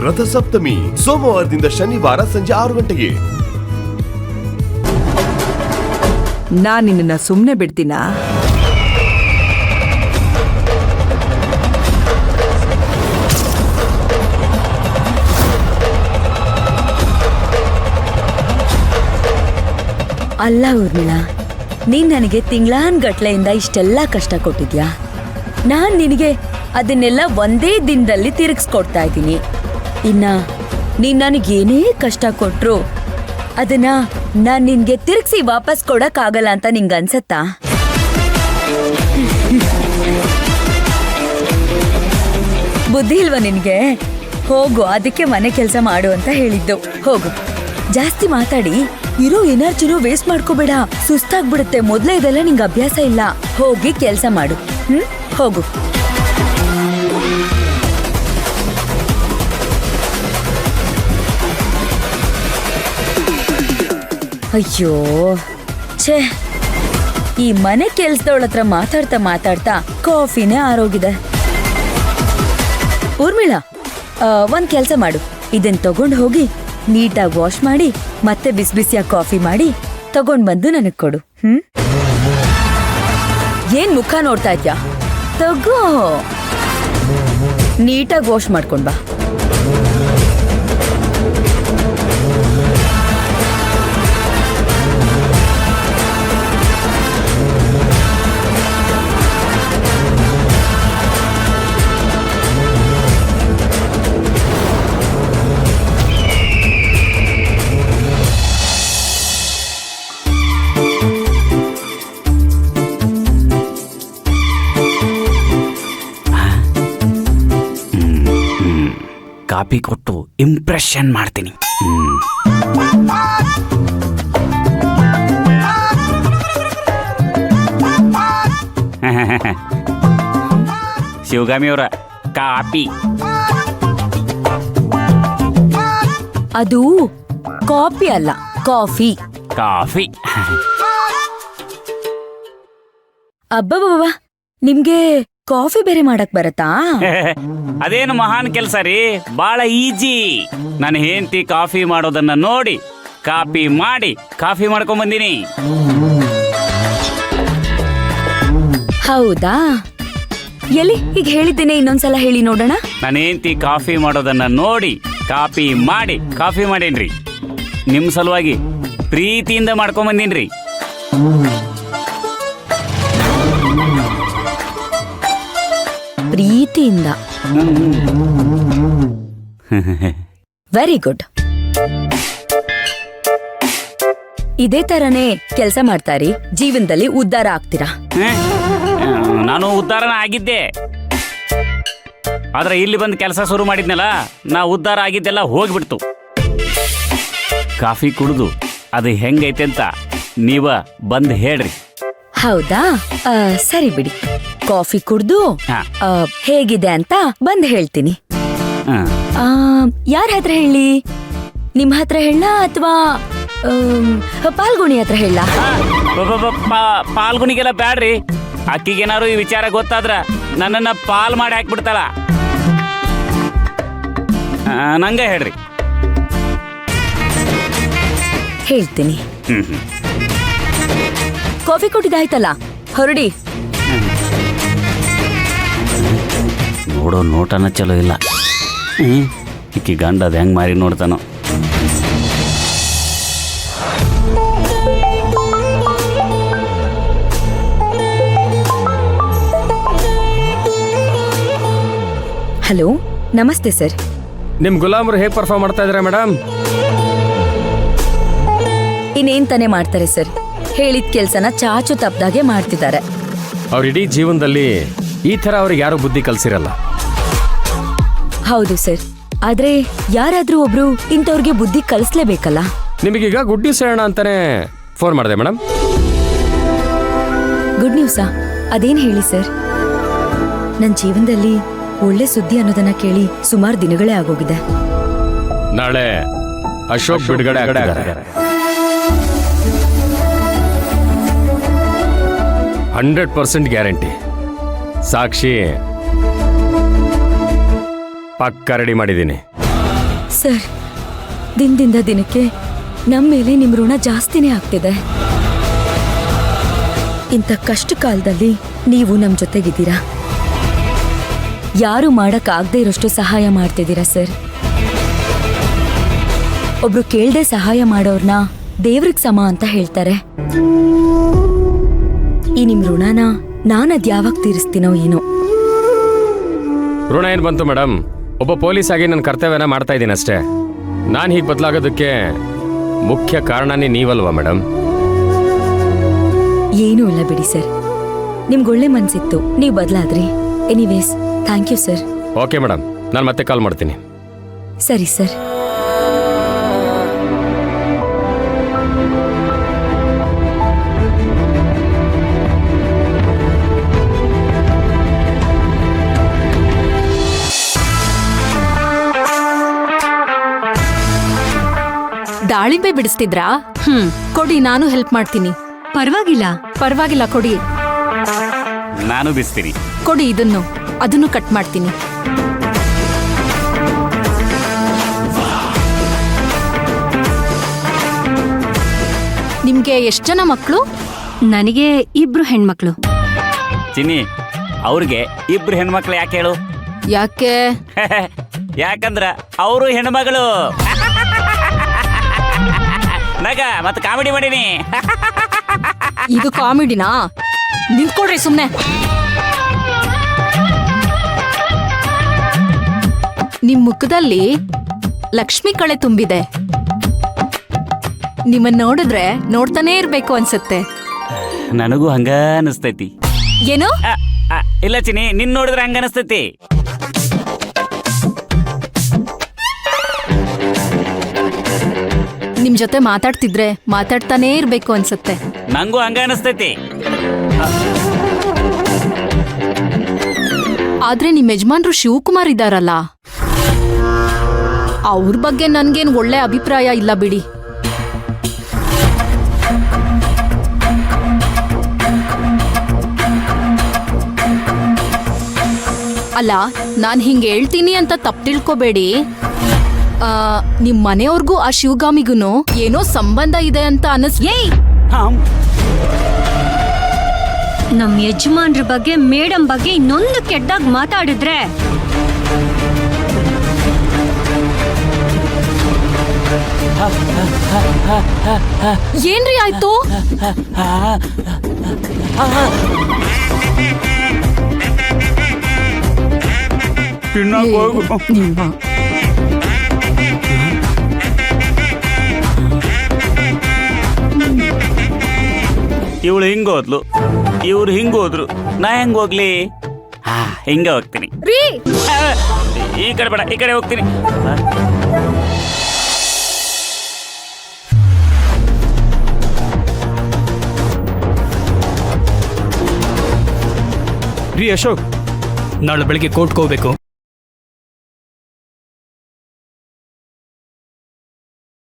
ರಥಸಪ್ತಮಿ ಸೋಮವಾರದಿಂದ ಶನಿವಾರ ಸಂಜೆ 6 ಗಂಟೆಗೆ. ನಾನ್ ನಿನ್ನ ಸುಮ್ನೆ ಬಿಡ್ತೀನಾ? ಅಲ್ಲ ಊರ್ಮಿಳಾ, ನೀನ್ ನನಗೆ ತಿಂಗಳಾನ್ಗಟ್ಲೆಯಿಂದ ಇಷ್ಟೆಲ್ಲ ಕಷ್ಟ ಕೊಟ್ಟಿದ್ಯಾ. ನಾನ್ ನಿನಗೆ ಅದನ್ನೆಲ್ಲ ಒಂದೇ ದಿನದಲ್ಲಿ ತಿರುಗಿಸ್ಕೊಡ್ತಾ ಇದ್ದೀನಿ. ಇನ್ನ ನೀನ್ ನನಗೇನೇ ಕಷ್ಟ ಕೊಟ್ರು ಅದನ್ನ ನಾನ್ ನಿನ್ಗೆ ತಿರುಗಿಸಿ ವಾಪಸ್ ಕೊಡಕ್ಕಾಗಲ್ಲ ಅಂತ ನಿಂಗೆ ಅನ್ಸತ್ತಾ? ಬುದ್ಧಿ ಇಲ್ವಾ ನಿನ್ಗೆ? ಹೋಗು, ಅದಕ್ಕೆ ಮನೆ ಕೆಲಸ ಮಾಡು ಅಂತ ಹೇಳಿದ್ದು. ಹೋಗು, ಜಾಸ್ತಿ ಮಾತಾಡಿ ಇರೋ ಎನರ್ಜಿನೂ ವೇಸ್ಟ್ ಮಾಡ್ಕೋಬೇಡ. ಸುಸ್ತಾಗ್ಬಿಡುತ್ತೆ. ಮೊದ್ಲೇ ಇದೆಲ್ಲ ನಿಂಗೆ ಅಭ್ಯಾಸ ಇಲ್ಲ. ಹೋಗಿ ಕೆಲಸ ಮಾಡು. ಹೋಗು. ಅಯ್ಯೋ ಛೇ, ಈ ಮನೆ ಕೆಲ್ಸದವಳ ಹತ್ರ ಮಾತಾಡ್ತಾ ಮಾತಾಡ್ತಾ ಕಾಫಿನೇ ಆರೋಗಿದೆ. ಊರ್ಮಿಳಾ, ಒಂದ್ ಕೆಲ್ಸ ಮಾಡು. ಇದನ್ ತಗೊಂಡ್ ಹೋಗಿ ನೀಟಾಗಿ ವಾಶ್ ಮಾಡಿ ಮತ್ತೆ ಬಿಸಿ ಬಿಸಿಯಾಗಿ ಕಾಫಿ ಮಾಡಿ ತಗೊಂಡ್ ಬಂದು ನನಗ್ ಕೊಡು. ಏನ್ ಮುಖ ನೋಡ್ತಾ ಇದ್ಯಾ? ತಗೋ, ನೀಟಾಗಿ ವಾಶ್ ಮಾಡ್ಕೊಂಡ್ ಬಾ. ಕಾಪಿ ಕೊಟ್ಟು ಇಂಪ್ರೆಷನ್ ಮಾಡ್ತೀನಿ. ಶಿವಗಾಮಿ ಅವರ ಕಾಪಿ. ಅದು ಕಾಪಿ ಅಲ್ಲ, ಕಾಫಿ. ಕಾಫಿ. ಅಬ್ಬಬ್ಬ, ನಿಮ್ಗೆ ಕಾಫಿ ಬೇರೆ ಮಾಡಕ್ ಬರತ್ತಾ? ಅದೇನು ಮಹಾನ್ ಕೆಲ್ಸ ರೀ, ಬಹಳ ಈಜಿ. ನನ್ನ ಹೆಂಡತಿ ಕಾಫಿ ಮಾಡೋದನ್ನ ನೋಡಿ ಕಾಪಿ ಮಾಡಿ ಕಾಫಿ ಮಾಡ್ಕೊಂಡ್ ಬಂದಿನಿ. ಹೌದಾ? ಎಲ್ಲಿ ಈಗ ಹೇಳಿದ್ದೇನೆ, ಇನ್ನೊಂದ್ಸಲ ಹೇಳಿ ನೋಡೋಣ. ನನ್ನ ಹೆಂಡತಿ ಕಾಫಿ ಮಾಡೋದನ್ನ ನೋಡಿ ಕಾಪಿ ಮಾಡಿ ಕಾಫಿ ಮಾಡೇನ್ರಿ. ನಿಮ್ ಸಲುವಾಗಿ ಪ್ರೀತಿಯಿಂದ ಮಾಡ್ಕೊಂಡ್ ಬಂದೀನ್ರಿ. ಪ್ರೀತಿಯಿಂದ. Very good. ಇದೇ ತರನೇ ಕೆಲಸ ಮಾಡ್ತಾರಿ, ಜೀವನದಲ್ಲಿ ಉದ್ಧಾರ ಆಗ್ತೀರಾ. ನಾನು ಉದ್ಧಾರನ ಆಗಿದ್ದೆ, ಆದ್ರೆ ಇಲ್ಲಿ ಬಂದು ಕೆಲಸ ಶುರು ಮಾಡಿದ್ನಲ್ಲ, ನಾ ಉದ್ಧಾರ ಆಗಿದ್ದೆಲ್ಲ ಹೋಗ್ಬಿಡ್ತು. ಕಾಫಿ ಕುಡಿದು ಅದು ಹೆಂಗೈತೆ ಅಂತ ನೀವ ಬಂದ್ ಹೇಳ್ರಿ. ಹೌದಾ? ಸರಿ ಬಿಡಿ, ಕಾಫಿ ಕುಡ್ದು ಹೇಗಿದೆ ಅಂತ ಬಂದ್ ಹೇಳ್ತೀನಿ. ಯಾರ ಹತ್ರ ಹೇಳಿ? ನಿಮ್ ಹತ್ರ ಹೇಳ ಅಥವಾ ಪಾಲ್ಗುಣಿ ಹತ್ರ ಹೇಳ? ಪಾಲ್ಗುಣಿಗೆಲ್ಲ ಬ್ಯಾಡ್ರಿ. ಅಕ್ಕಿಗೇನಾರು ಈ ವಿಚಾರ ಗೊತ್ತಾದ್ರ ನನ್ನನ್ನ ಪಾಲ್ ಮಾಡಿ ಹಾಕ್ಬಿಡ್ತಾಳ. ನಂಗ ಹೇಳ್ರಿ. ಹೇಳ್ತೀನಿ. ಕಾಫಿ ಕೊಟ್ಟಿದ್ದಾಯ್ತಲ್ಲ, ಹೊರಡಿ. ನೋಡೋ ನೋಟನ ಚಲೋ ಇಲ್ಲ. ಇಕ್ಕಿ ಗಂಡ ಅದ ಹೆಂಗ್ ಮಾರಿ ನೋಡ್ತಾನೋ. ಹಲೋ, ನಮಸ್ತೆ ಸರ್. ನಿಮ್ ಗುಲಾಮರು ಹೇಗೆ ಪರ್ಫಾರ್ಮ್ ಮಾಡ್ತಾ ಇದಾರೆ ಮೇಡಮ್? ಇನ್ನೇನ್ ತಾನೇ ಮಾಡ್ತಾರೆ ಸರ್, ಹೇಳಿದ ಕೆಲ್ಸನ ಚಾಚು ತಪ್ಪದಾಗೆ ಮಾಡ್ತಿದ್ದಾರೆ. ಅವ್ರ ಇಡೀ ಜೀವನದಲ್ಲಿ ಈ ತರ ಅವ್ರಿಗೆ ಯಾರು ಬುದ್ಧಿ ಕಲ್ಸಿರಲ್ಲ. ಹೌದು ಸರ್, ಆದ್ರೆ ಯಾರಾದ್ರೂ ಒಬ್ರು ಇಂಥವ್ರಿಗೆ ಬುದ್ಧಿ ಕಲಿಸ್ಲೇಬೇಕಲ್ಲ. ನಿಮಗೀಗ ಗುಡ್ ನ್ಯೂಸ್ ಹೇಳೋಣ ಅಂತಾನೆ ಫೋನ್ ಮಾಡಿದೆ ಮೇಡಮ್. ಗುಡ್ ನ್ಯೂಸಾ? ಅದೇನ್ ಹೇಳಿ ಸರ್. ನನ್ನ ಜೀವನದಲ್ಲಿ ಒಳ್ಳೆ ಸುದ್ದಿ ಅನ್ನೋದನ್ನ ಕೇಳಿ ಸುಮಾರು ದಿನಗಳೇ ಆಗೋಗಿದೆ. ನಾಳೆ ಅಶೋಕ್ ಬಿಡುಗಡೆ ಆಗ್ತಿದ್ದಾರೆ. 100% ಗ್ಯಾರಂಟಿ. ಸಾಕ್ಷಿ ಪಕ್ಕ ರೆಡಿ ಮಾಡಿದ್ದೀನಿ. ಸರ್, ದಿನದಿಂದ ದಿನಕ್ಕೆ ನಮ್ಮ ಮೇಲೆ ನಿಮ್ಮ ಋಣ ಜಾಸ್ತಿನೇ ಆಗ್ತಿದೆ. ಇಂಥ ಕಷ್ಟ ಕಾಲದಲ್ಲಿ ನೀವು ನಮ್ಮ ಜೊತೆಗಿದ್ದೀರಾ. ಯಾರು ಮಾಡಕ್ಕಾಗದೇ ಇರೋಷ್ಟು ಸಹಾಯ ಮಾಡ್ತಿದ್ದೀರಾ ಸರ್. ಒಬ್ರು ಕೇಳ್ದೆ ಸಹಾಯ ಮಾಡೋರ್ನ ದೇವ್ರಿಗೆ ಸಮ ಅಂತ ಹೇಳ್ತಾರೆ. ಈ ನಿಮ್ ಋಣನ ನಾನದ್ ಯಾವಾಗ ತೀರಿಸ್ತೀನೋ ಏನೋ. ಋಣ ಏನು ಬಂತು ಮೇಡಮ್? ಒಬ್ಬ ಪೊಲೀಸ್ ಆಗಿ ನನ್ನ ಕರ್ತವ್ಯನ ಮಾಡ್ತಾ ಇದ್ದೀನಿ ಅಷ್ಟೇ. ನಾನು ಹೀಗೆ ಬದಲಾಗೋದಕ್ಕೆ ಮುಖ್ಯ ಕಾರಣನೇ ನೀವಲ್ವಾ ಮೇಡಮ್? ಏನೂ ಇಲ್ಲ ಬಿಡಿ ಸರ್, ನಿಮ್ಗೊಳ್ಳೆ ಮನ್ಸಿತ್ತು, ನೀವು ಬದಲಾದ್ರಿ. Anyways thank you sir. Okay madam, ನಾನು ಮತ್ತೆ ಕಾಲ್ ಮಾಡ್ತೀನಿ. ಸರಿ ಸರ್. ದಾಳಿಂಬೆ ಬಿಡಿಸ್ತಿದ್ರಾ? ಕೊಡಿ, ನಾನು ಹೆಲ್ಪ್ ಮಾಡ್ತೀನಿ. ಪರವಾಗಿಲ್ಲ ಕೊಡಿ. ನಾನು ಬಿಸ್ತೀನಿ. ಕೊಡಿ ಅದನ್ನು ಕಟ್ ಮಾಡ್ತೀನಿ. ನಿಮ್ಗೆ ಎಷ್ಟ್ ಜನ ಮಕ್ಕಳು? ನನಗೆ 2 ಹೆಣ್ಮಕ್ಳು. ಚಿನ್ನಿ, ಅವ್ರಿಗೆ 2 ಹೆಣ್ಮಕ್ಳು ಯಾಕೆ ಹೇಳು? ಯಾಕೆ? ಯಾಕಂದ್ರ ಅವರು ಹೆಣ್ಮಗಳು. ನಗ ಮತ್ತೆ ಕಾಮಿಡಿ ಮಾಡೀನಿ. ಇದು ಕಾಮಿಡಿನಾ? ನಿಂತ್ಕೊಡ್ರಿ ಸುಮ್ನೆ. ನಿಮ್ ಮುಖದಲ್ಲಿ ಲಕ್ಷ್ಮಿ ಕಳೆ ತುಂಬಿದೆ. ನಿಮ್ಮನ್ನ ನೋಡಿದ್ರೆ ನೋಡ್ತಾನೇ ಇರ್ಬೇಕು ಅನ್ಸತ್ತೆ. ನನಗೂ ಹಂಗ ಅನಿಸ್ತೈತಿ. ಏನು? ಇಲ್ಲ ಚಿನ್ನಿ, ನಿನ್ ನೋಡಿದ್ರೆ ಹಂಗ ಅನಿಸ್ತೈತಿ. ನಿಮ್ ಜೊತೆ ಮಾತಾಡ್ತಿದ್ರೆ ಮಾತಾಡ್ತಾನೇ ಇರ್ಬೇಕು ಅನ್ಸತ್ತೆ. ನಂಗೂ ಹಂಗ ಅನಿಸ್ತೈತಿ. ಆದ್ರೆ ನಿಮ್ ಯಜಮಾನ್ರು ಶಿವಕುಮಾರ್ ಇದ್ದಾರಲ್ಲ, ಅವ್ರ ಬಗ್ಗೆ ನನ್ಗೇನ್ ಒಳ್ಳೆ ಅಭಿಪ್ರಾಯ ಇಲ್ಲ ಬಿಡಿ. ಅಲ್ಲ, ನಾನ್ ಹಿಂಗ್ ಹೇಳ್ತೀನಿ ಅಂತ ತಪ್ಪು ತಿಳ್ಕೊಬೇಡಿ. ನಿಮ್ ಮನೆಯವ್ರಿಗೂ ಆ ಶಿವಗಾಮಿಗೂ ಏನೋ ಸಂಬಂಧ ಇದೆ ಅಂತ ಏಯ್, ನಮ್ ಯಜಮಾನ್ರ ಬಗ್ಗೆ ಮೇಡಮ್ ಬಗ್ಗೆ ಇನ್ನೊಂದು ಕೆಟ್ಟದಾಗ ಮಾತಾಡಿದ್ರೆ ಏನ್ರಿ ಆಯ್ತು? ನಿಮ್ಮ ಇವಳು ಹಿಂಗೋದ್ಲು, ಇವ್ರು ಹಿಂಗೋದ್ರು, ನಾ ಹೆಂಗ್ ಹೋಗ್ಲಿ? ಹಿಂಗ ಹೋಗ್ತೀನಿ. ಈ ಕಡೆ ಬೇಡ, ಈ ಕಡೆ ಹೋಗ್ತೀನಿ. ರೀ ಅಶೋಕ್, ನಾಳೆ ಬೆಳಿಗ್ಗೆ ಕೋರ್ಟ್ಗೆ ಹೋಗ್ಬೇಕು.